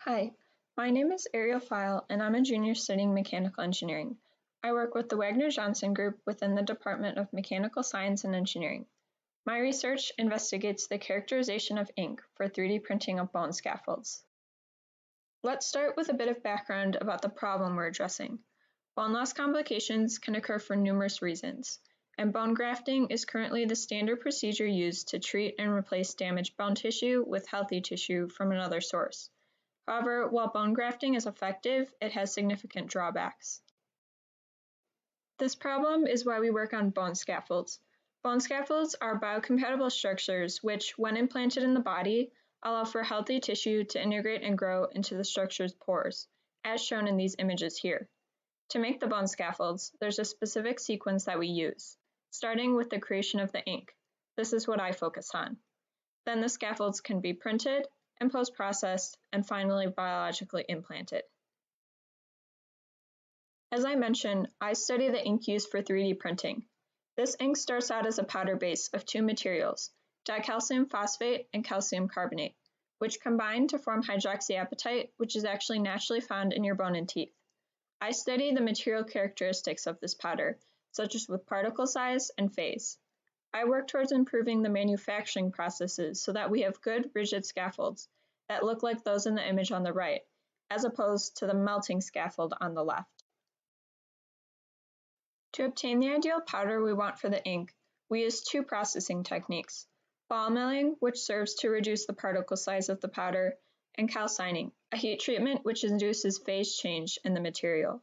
Hi, my name is Ariel File, and I'm a junior studying mechanical engineering. I work with the Wagner-Johnson Group within the Department of Mechanical Science and Engineering. My research investigates the characterization of ink for 3D printing of bone scaffolds. Let's start with a bit of background about the problem we're addressing. Bone loss complications can occur for numerous reasons, and bone grafting is currently the standard procedure used to treat and replace damaged bone tissue with healthy tissue from another source. However, while bone grafting is effective, it has significant drawbacks. This problem is why we work on bone scaffolds. Bone scaffolds are biocompatible structures which, when implanted in the body, allow for healthy tissue to integrate and grow into the structure's pores, as shown in these images here. To make the bone scaffolds, there's a specific sequence that we use, starting with the creation of the ink. This is what I focus on. Then the scaffolds can be printed, and post-processed, and finally biologically implanted. As I mentioned, I study the ink used for 3D printing. This ink starts out as a powder base of two materials, dicalcium phosphate and calcium carbonate, which combine to form hydroxyapatite, which is actually naturally found in your bone and teeth. I study the material characteristics of this powder, such as with particle size and phase. I work towards improving the manufacturing processes so that we have good, rigid scaffolds that look like those in the image on the right, as opposed to the melting scaffold on the left. To obtain the ideal powder we want for the ink, we use two processing techniques: ball milling, which serves to reduce the particle size of the powder, and calcining, a heat treatment which induces phase change in the material.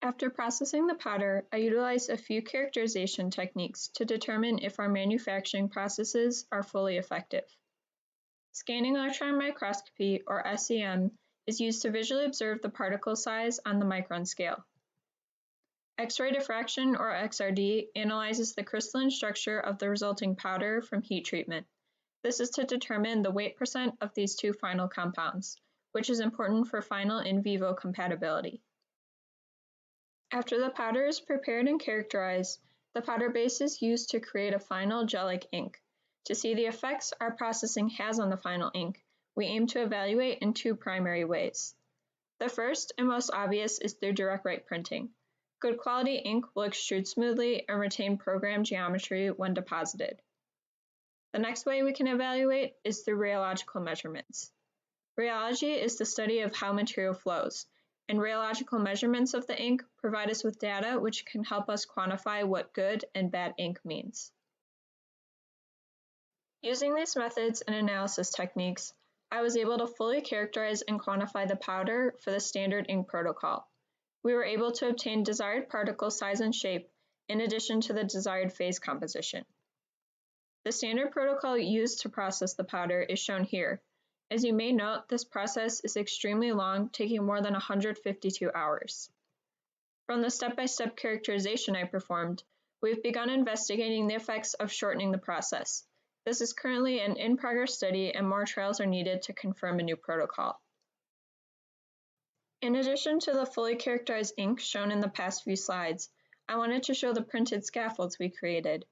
After processing the powder, I utilize a few characterization techniques to determine if our manufacturing processes are fully effective. Scanning electron microscopy, or SEM, is used to visually observe the particle size on the micron scale. X-ray diffraction, or XRD, analyzes the crystalline structure of the resulting powder from heat treatment. This is to determine the weight percent of these two final compounds, which is important for final in vivo compatibility. After the powder is prepared and characterized, the powder base is used to create a final gel-like ink. To see the effects our processing has on the final ink, we aim to evaluate in two primary ways. The first and most obvious is through direct write printing. Good quality ink will extrude smoothly and retain programmed geometry when deposited. The next way we can evaluate is through rheological measurements. Rheology is the study of how material flows, and rheological measurements of the ink provide us with data which can help us quantify what good and bad ink means. Using these methods and analysis techniques, I was able to fully characterize and quantify the powder for the standard ink protocol. We were able to obtain desired particle size and shape in addition to the desired phase composition. The standard protocol used to process the powder is shown here. As you may note, this process is extremely long, taking more than 152 hours. From the step-by-step characterization I performed, we've begun investigating the effects of shortening the process. This is currently an in-progress study, and more trials are needed to confirm a new protocol. In addition to the fully characterized ink shown in the past few slides, I wanted to show the printed scaffolds we created.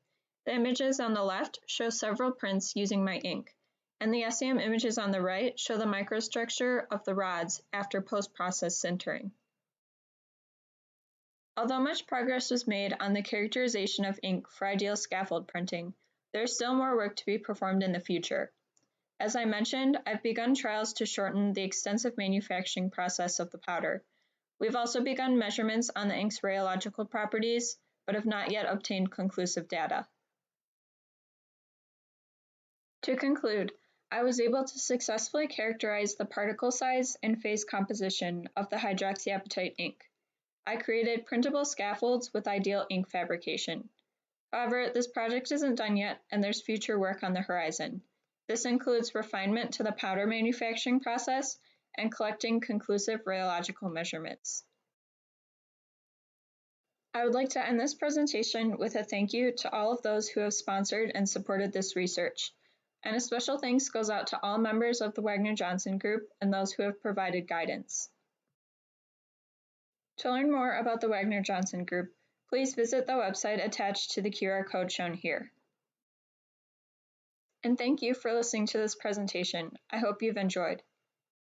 The images on the left show several prints using my ink, and the SEM images on the right show the microstructure of the rods after post-process sintering. Although much progress was made on the characterization of ink for ideal scaffold printing, there is still more work to be performed in the future. As I mentioned, I've begun trials to shorten the extensive manufacturing process of the powder. We've also begun measurements on the ink's rheological properties, but have not yet obtained conclusive data. To conclude, I was able to successfully characterize the particle size and phase composition of the hydroxyapatite ink. I created printable scaffolds with ideal ink fabrication. However, this project isn't done yet, and there's future work on the horizon. This includes refinement to the powder manufacturing process and collecting conclusive rheological measurements. I would like to end this presentation with a thank you to all of those who have sponsored and supported this research. And a special thanks goes out to all members of the Wagner-Johnson Group and those who have provided guidance. To learn more about the Wagner-Johnson Group, please visit the website attached to the QR code shown here. And thank you for listening to this presentation. I hope you've enjoyed.